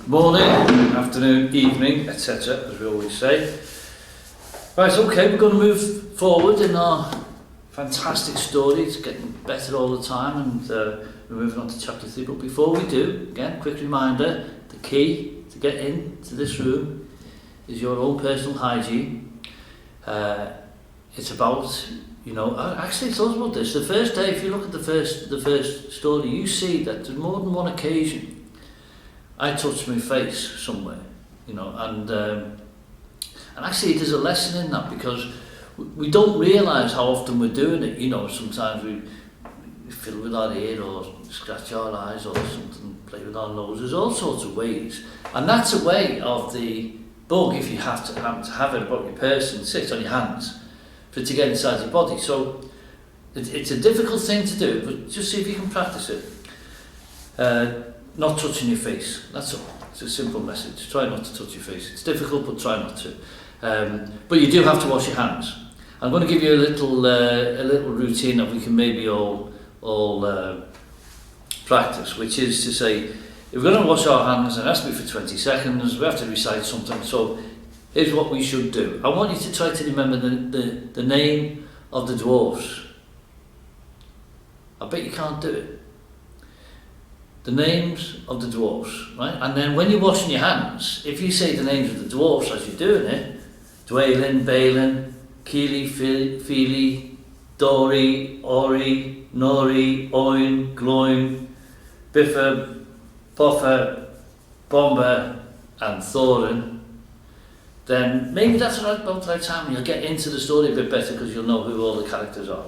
Morning, afternoon, evening, etc., as we always say. Right, okay, we're going to move forward in our fantastic story. It's getting better all the time, and we're moving on to chapter 3. But before we do, again, quick reminder, the key to get into this room is your own personal hygiene. It's about, actually it's also about this. The first day, if you look at the first story, you see that there's more than one occasion I touched my face somewhere, and actually there's a lesson in that, because we don't realise how often we're doing it. Sometimes we fiddle with our ear or scratch our eyes or something, play with our nose. There's all sorts of ways, and that's a way of the bug, if you happen to have it about your person, sits on your hands for it to get inside your body. So it's a difficult thing to do, but just see if you can practice it. Not touching your face, that's all. It's a simple message. Try not to touch your face. It's difficult, but try not to. But you do have to wash your hands. I'm going to give you a little routine that we can maybe all practice, which is to say, if we're going to wash our hands, and it has to be for 20 seconds, we have to recite something. So here's what we should do. I want you to try to remember the name of the dwarfs. I bet you can't do it. The names of the dwarfs, right? And then when you're washing your hands, if you say the names of the dwarfs as you're doing it, Dwalin, Balin, Keely, Feely, Dory, Ori, Nori, Oin, Gloin, Biffa, Boffa, Bomber, and Thorin, then maybe that's about the right time, and you'll get into the story a bit better because you'll know who all the characters are.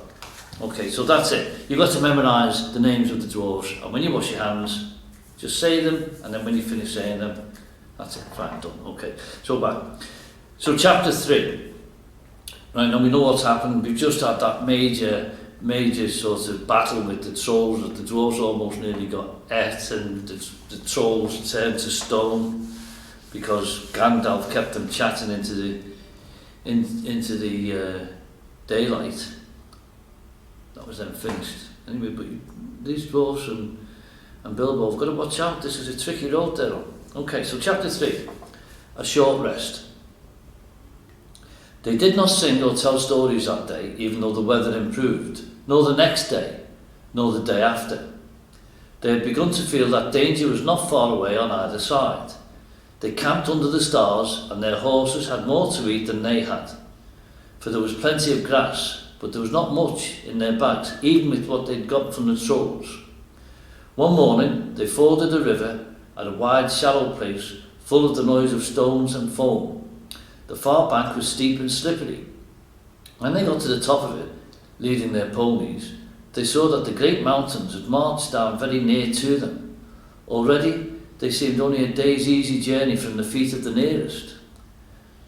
Okay, so that's it. You've got to memorise the names of the dwarves, and when you wash your hands, just say them, and then when you finish saying them, that's it, fine, done. Okay, so back. So chapter 3. Right, now we know what's happened. We've just had that major sort of battle with the trolls. The dwarves almost nearly got ate, and the trolls turned to stone because Gandalf kept them chatting into the daylight. That was then finished. Anyway, but these dwarves and Bilbo have got to watch out. This is a tricky road they're on. Okay, so chapter 3, a short rest. They did not sing or tell stories that day, even though the weather improved, nor the next day, nor the day after. They had begun to feel that danger was not far away on either side. They camped under the stars, and their horses had more to eat than they had, for there was plenty of grass, but there was not much in their bags, even with what they'd got from the trolls. One morning, they forded a river at a wide, shallow place, full of the noise of stones and foam. The far bank was steep and slippery. When they got to the top of it, leading their ponies, they saw that the great mountains had marched down very near to them. Already, they seemed only a day's easy journey from the feet of the nearest.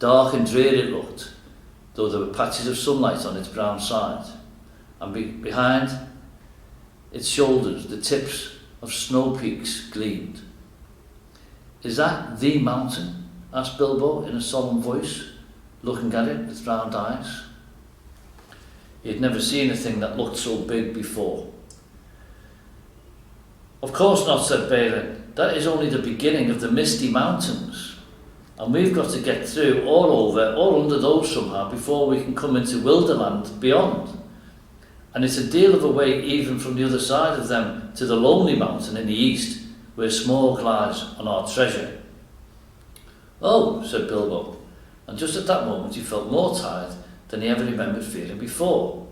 Dark and dreary it looked, though there were patches of sunlight on its brown side, and behind its shoulders the tips of snow peaks gleamed. "Is that the mountain?" asked Bilbo in a solemn voice, looking at it with round eyes. He had never seen a thing that looked so big before. "Of course not," said Balin. "That is only the beginning of the Misty Mountains. And we've got to get through all under those somehow before we can come into Wilderland beyond. And it's a deal of a way even from the other side of them to the Lonely Mountain in the east, where Smaug lies on our treasure." "Oh," said Bilbo, and just at that moment he felt more tired than he ever remembered feeling before.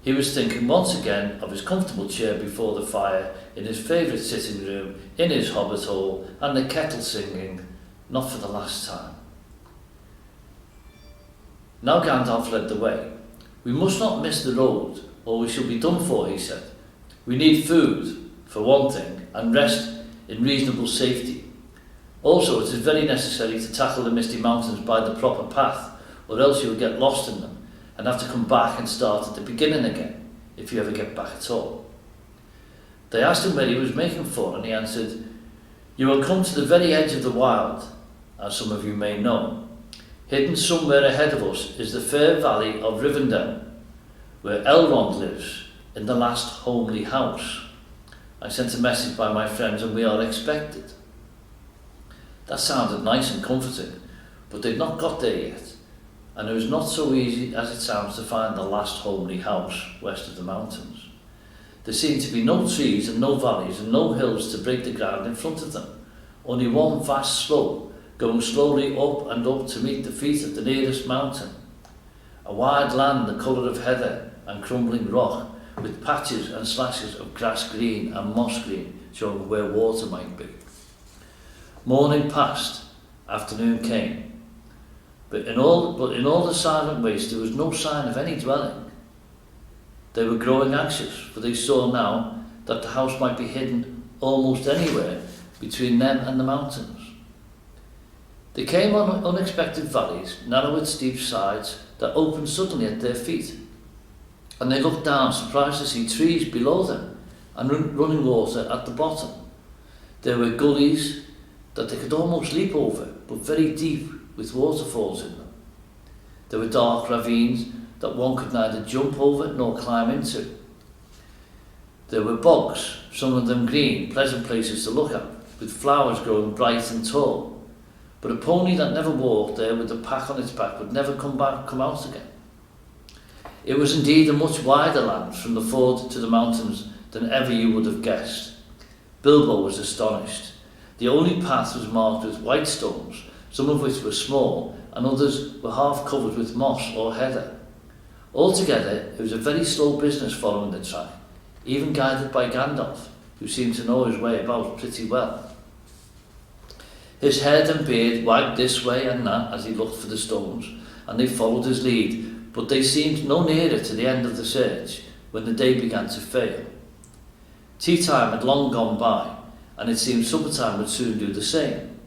He was thinking once again of his comfortable chair before the fire in his favourite sitting room in his hobbit hole, and the kettle singing, not for the last time. Now Gandalf led the way. "We must not miss the road, or we shall be done for," he said. "We need food, for one thing, and rest in reasonable safety. Also, it is very necessary to tackle the Misty Mountains by the proper path, or else you will get lost in them, and have to come back and start at the beginning again, if you ever get back at all." They asked him where he was making for, and he answered, "You will come to the very edge of the wild, as some of you may know. Hidden somewhere ahead of us is the fair valley of Rivendell, where Elrond lives in the last homely house. I sent a message by my friends and we are expected. That sounded nice and comforting, but they'd not got there yet, and it was not so easy as it sounds to find the last homely house west of the mountains. There seemed to be no trees and no valleys and no hills to break the ground in front of them, only one vast slope going slowly up and up to meet the feet of the nearest mountain. A wide land the colour of heather and crumbling rock, with patches and slashes of grass green and moss green showing where water might be. Morning passed, afternoon came, but in all the silent waste there was no sign of any dwelling. They were growing anxious, for they saw now that the house might be hidden almost anywhere between them and the mountains. They came on unexpected valleys, narrow with steep sides that opened suddenly at their feet, and they looked down, surprised to see trees below them and running water at the bottom. There were gullies that they could almost leap over, but very deep with waterfalls in them. There were dark ravines that one could neither jump over nor climb into. There were bogs, some of them green, pleasant places to look at, with flowers growing bright and tall. But a pony that never walked there with a pack on its back would never come out again. It was indeed a much wider land from the ford to the mountains than ever you would have guessed. Bilbo was astonished. The only path was marked with white stones, some of which were small, and others were half covered with moss or heather. Altogether, it was a very slow business following the track, even guided by Gandalf, who seemed to know his way about pretty well. His head and beard wagged this way and that as he looked for the stones, and they followed his lead, but they seemed no nearer to the end of the search when the day began to fail. Tea time had long gone by, and it seemed supper time would soon do the same.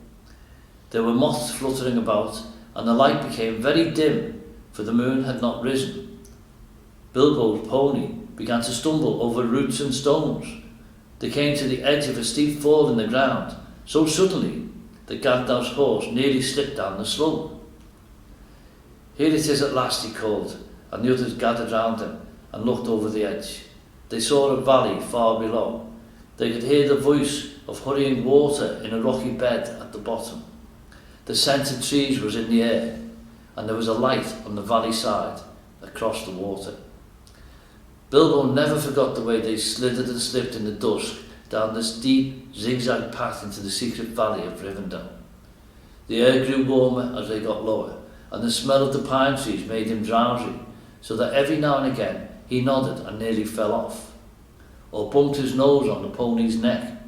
There were moths fluttering about, and the light became very dim, for the moon had not risen. Bilbo's pony began to stumble over roots and stones. They came to the edge of a steep fall in the ground, so suddenly that Gandalf's horse nearly slipped down the slope. "Here it is at last," he called, and the others gathered round him and looked over the edge. They saw a valley far below. They could hear the voice of hurrying water in a rocky bed at the bottom. The scent of trees was in the air, and there was a light on the valley side across the water. Bilbo never forgot the way they slithered and slipped in the dusk down the steep, zigzag path into the secret valley of Rivendell. The air grew warmer as they got lower, and the smell of the pine trees made him drowsy, so that every now and again he nodded and nearly fell off, or bumped his nose on the pony's neck.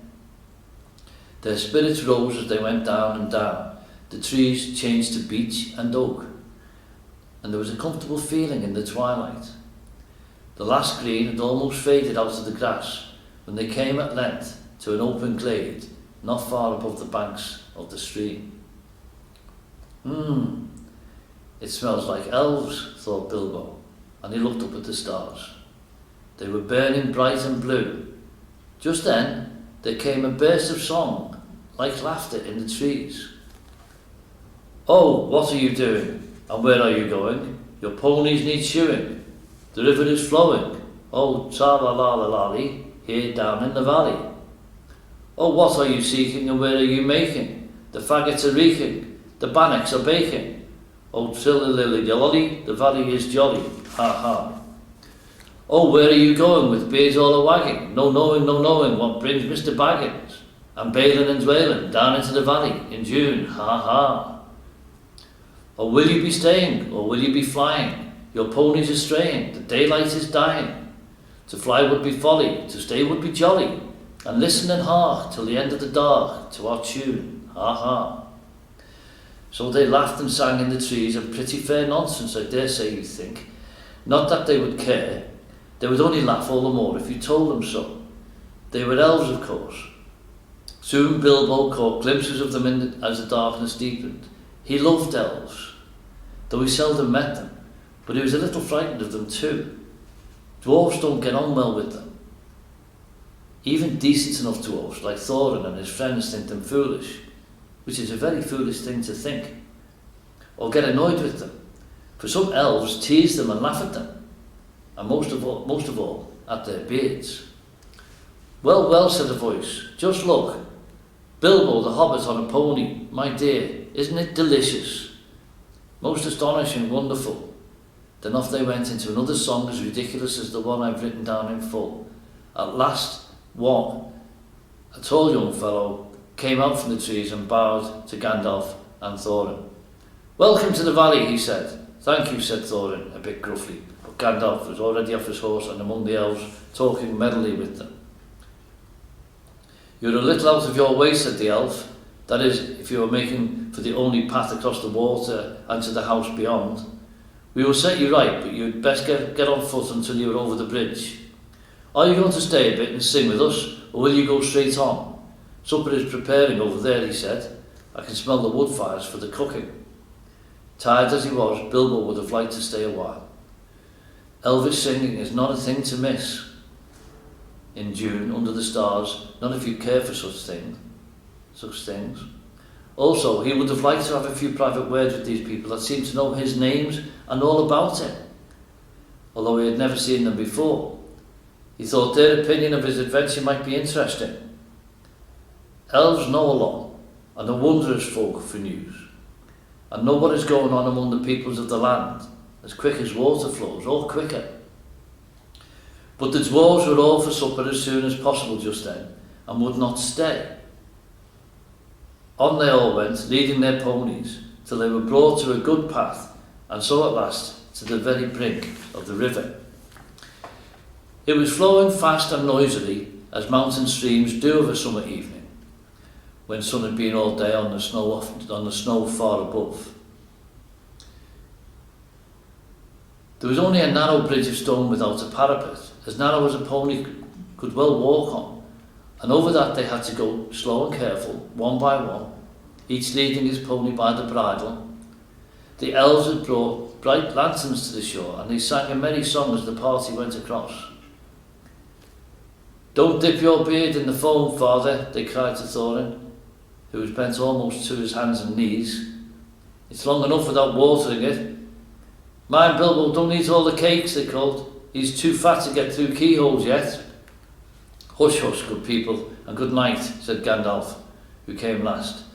Their spirits rose as they went down and down. The trees changed to beech and oak, and there was a comfortable feeling in the twilight. The last green had almost faded out of the grass when they came at length to an open glade not far above the banks of the stream. It smells like elves," thought Bilbo, and he looked up at the stars. They were burning bright and blue. Just then there came a burst of song, like laughter in the trees. "Oh, what are you doing? And where are you going? Your ponies need shoeing. The river is flowing. Oh, tra-la-la-la-la-lee, here down in the valley. Oh, what are you seeking and where are you making? The faggots are reeking, the bannocks are baking. Oh, trilly-lily-lolly, the valley is jolly, ha-ha. Oh, where are you going with beards all a-wagging? No knowing what brings Mr. Baggins. And Balin and Dwalin down into the valley in June, ha-ha. Or will you be staying, or will you be flying? Your ponies are straying, the daylight is dying. To fly would be folly, to stay would be jolly. And listen and hark till the end of the dark to our tune, ha-ha. So they laughed and sang in the trees, and pretty fair nonsense, I dare say you think. Not that they would care. They would only laugh all the more if you told them so. They were elves, of course. Soon Bilbo caught glimpses of them as the darkness deepened. He loved elves, though he seldom met them, but he was a little frightened of them too. Dwarves don't get on well with them. Even decent enough dwarves like Thorin and his friends think them foolish, which is a very foolish thing to think, or get annoyed with them, for some elves tease them and laugh at them, and most of all at their beards. Well, well, said a voice. Just look. Bilbo the Hobbit on a pony. My dear, isn't it delicious? Most astonishing, wonderful. Then off they went into another song as ridiculous as the one I've written down in full. At last, one, a tall young fellow, came out from the trees and bowed to Gandalf and Thorin. Welcome to the valley, he said. Thank you, said Thorin, a bit gruffly, but Gandalf was already off his horse and among the elves, talking merrily with them. You're a little out of your way, said the elf. That is, if you are making for the only path across the water and to the house beyond. We will set you right, but you'd best get on foot until you are over the bridge. Are you going to stay a bit and sing with us, or will you go straight on? Supper is preparing over there, he said. I can smell the wood fires for the cooking. Tired as he was, Bilbo would have liked to stay a while. Elvish singing is not a thing to miss. In June, under the stars, none of you care for such things. Also, he would have liked to have a few private words with these people that seemed to know his names and all about him, although he had never seen them before. He thought their opinion of his adventure might be interesting. Elves know a lot, and are wondrous folk for news, and know what is going on among the peoples of the land, as quick as water flows, or quicker. But the dwarves were all for supper as soon as possible just then, and would not stay. On they all went, leading their ponies, till they were brought to a good path, and so at last to the very brink of the river. It was flowing fast and noisily, as mountain streams do of a summer evening, when sun had been all day on the snow far above. There was only a narrow bridge of stone without a parapet, as narrow as a pony could well walk on, and over that they had to go slow and careful, one by one, each leading his pony by the bridle. The elves had brought bright lanterns to the shore, and they sang a merry song as the party went across. Don't dip your beard in the foam, father, they cried to Thorin, who was bent almost to his hands and knees. It's long enough without watering it. Mind Bilbo don't eat all the cakes, they called. He's too fat to get through keyholes yet. Hush, hush, good people, and good night, said Gandalf, who came last.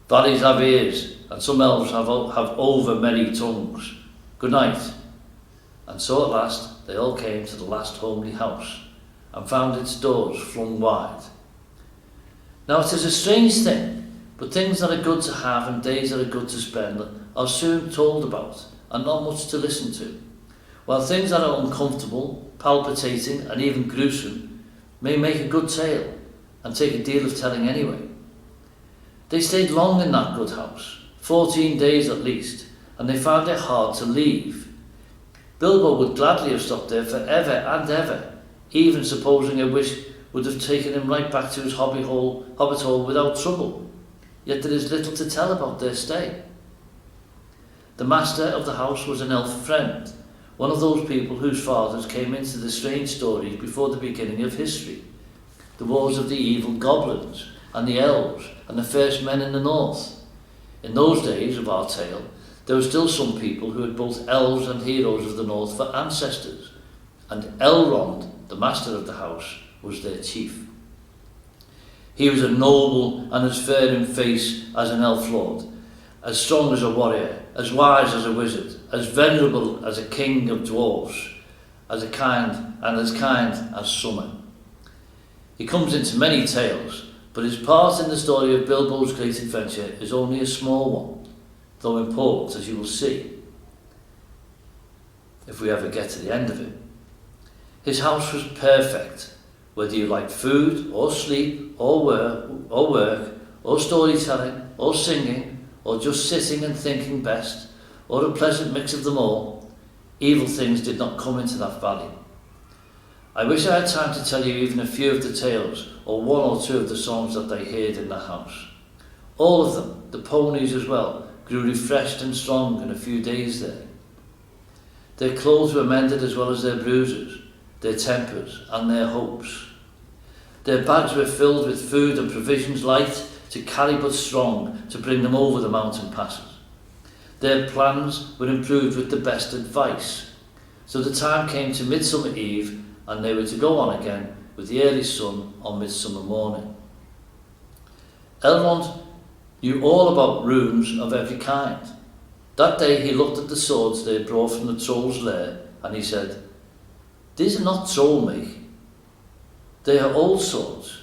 Valleys have ears, and some elves have over merry tongues. Good night. And so at last they all came to the last homely house, and found its doors flung wide. Now it is a strange thing, but things that are good to have and days that are good to spend are soon told about, and not much to listen to, while things that are uncomfortable, palpitating, and even gruesome may make a good tale, and take a deal of telling anyway. They stayed long in that good house, 14 days at least, and they found it hard to leave. Bilbo would gladly have stopped there for ever and ever, even supposing a wish would have taken him right back to his hobbit hole without trouble. Yet there is little to tell about their stay. The master of the house was an elf friend, one of those people whose fathers came into the strange stories before the beginning of history, the wars of the evil goblins and the elves and the first men in the north. In those days of our tale, there were still some people who had both elves and heroes of the north for ancestors, and Elrond, the master of the house, was their chief. He was a noble and as fair in face as an elf lord, as strong as a warrior, as wise as a wizard, as venerable as a king of dwarves, as kind as summer. He comes into many tales, but his part in the story of Bilbo's great adventure is only a small one, though important, as you will see, if we ever get to the end of it. His house was perfect, whether you liked food, or sleep, or work, or storytelling, or singing, or just sitting and thinking best, or a pleasant mix of them all. Evil things did not come into that valley. I wish I had time to tell you even a few of the tales, or one or two of the songs that they heard in the house. All of them, the ponies as well, grew refreshed and strong in a few days there. Their clothes were mended as well as their bruises, their tempers and their hopes. Their bags were filled with food and provisions light to carry but strong to bring them over the mountain passes. Their plans were improved with the best advice. So the time came to Midsummer Eve, and they were to go on again with the early sun on midsummer morning. Elrond knew all about runes of every kind. That day he looked at the swords they had brought from the troll's lair, and he said, "These are not troll-make. They are old swords,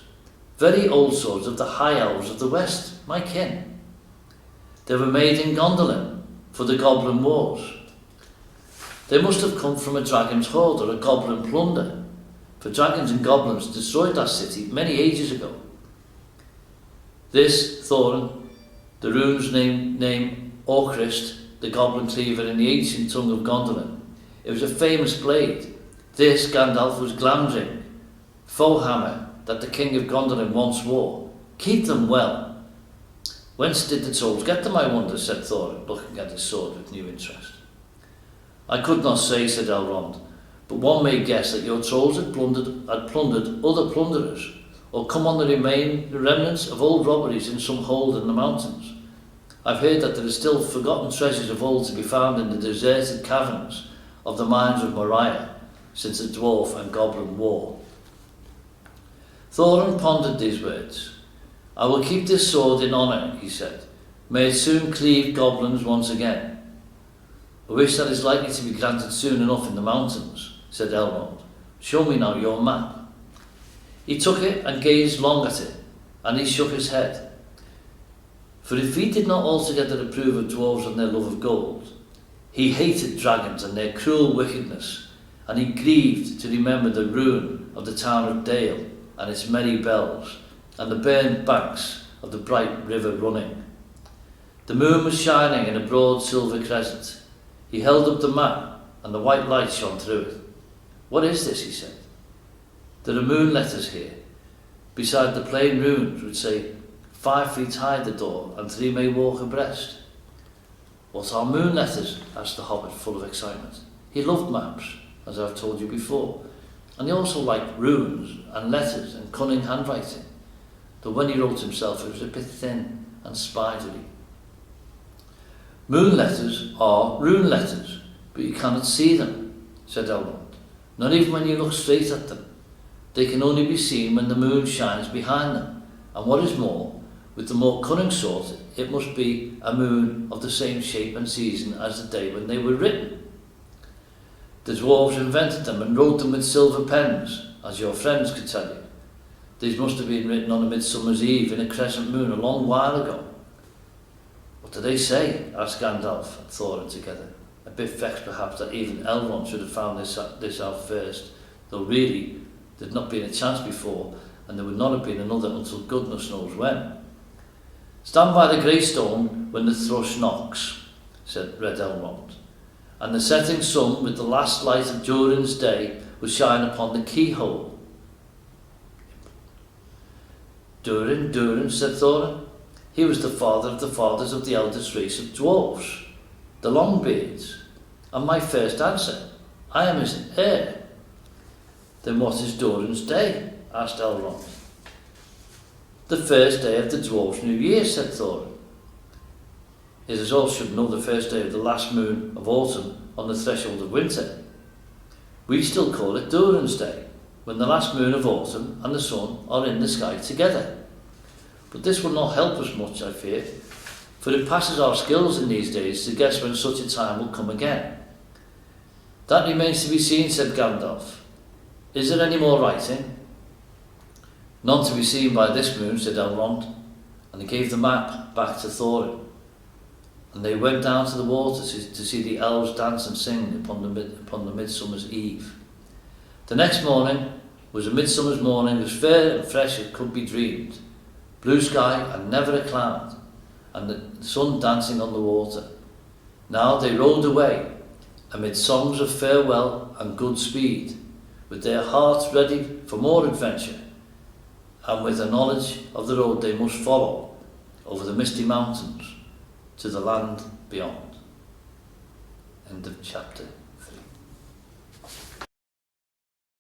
very old swords of the high elves of the west, my kin. They were made in Gondolin for the goblin wars. They must have come from a dragon's hoard or a goblin plunder, for dragons and goblins destroyed that city many ages ago." This, Thorin, the rune's name Orcrist, the goblin cleaver in the ancient tongue of Gondolin. It was a famous blade. This Gandalf was Glamdring, foe hammer that the king of Gondolin once wore. Keep them well. Whence did the trolls get them, I wonder, said Thorin, looking at his sword with new interest. I could not say, said Elrond, but one may guess that your trolls had plundered other plunderers, or come on the remnants of old robberies in some hold in the mountains. I've heard that there are still forgotten treasures of old to be found in the deserted caverns of the mines of Moria since the dwarf and goblin war. Thorin pondered these words. I will keep this sword in honour, he said. May it soon cleave goblins once again. A wish that is likely to be granted soon enough in the mountains, said Elrond. Show me now your map. He took it and gazed long at it, and he shook his head. For if he did not altogether approve of dwarves and their love of gold, he hated dragons and their cruel wickedness, and he grieved to remember the ruin of the town of Dale and its merry bells, and the burned banks of the bright river running. The moon was shining in a broad silver crescent. He held up the map, and the white light shone through it. What is this, he said. There are moon letters here, beside the plain runes which say 5 feet high the door, and 3 may walk abreast. What are moon letters? Asked the Hobbit, full of excitement. He loved maps, as I've told you before, and he also liked runes and letters and cunning handwriting, though when he wrote himself it was a bit thin and spidery. Moon letters are rune letters, but you cannot see them, said Elrond, not even when you look straight at them. They can only be seen when the moon shines behind them, and what is more, with the more cunning sort, it must be a moon of the same shape and season as the day when they were written. The dwarves invented them and wrote them with silver pens, as your friends could tell you. These must have been written on a midsummer's eve in a crescent moon a long while ago. What do they say? Asked Gandalf and Thorin together, a bit vexed perhaps that even Elrond should have found this out first, though really there'd not been a chance before, and there would not have been another until goodness knows when. Stand by the grey stone when the thrush knocks, said Red Elrond, and the setting sun with the last light of Durin's day will shine upon the keyhole. Durin, said Thorin. He was the father of the fathers of the eldest race of dwarves, the Longbeards, and my first answer, I am his heir. Then what is Durin's day? Asked Elrond. The first day of the dwarves' new year, said Thorin. It is all should know the first day of the last moon of autumn on the threshold of winter. We still call it Durin's Day, when the last moon of autumn and the sun are in the sky together. But this will not help us much, I fear, for it passes our skills in these days to guess when such a time will come again. That remains to be seen, said Gandalf. Is there any more writing? None to be seen by this moon, said Elrond, and he gave the map back to Thorin. And they went down to the water to see the elves dance and sing upon the midsummer's eve. The next morning was a midsummer's morning as fair and fresh as could be dreamed. Blue sky and never a cloud, and the sun dancing on the water. Now they rowed away, amid songs of farewell and good speed, with their hearts ready for more adventure, and with a knowledge of the road they must follow over the misty mountains to the land beyond. End of chapter.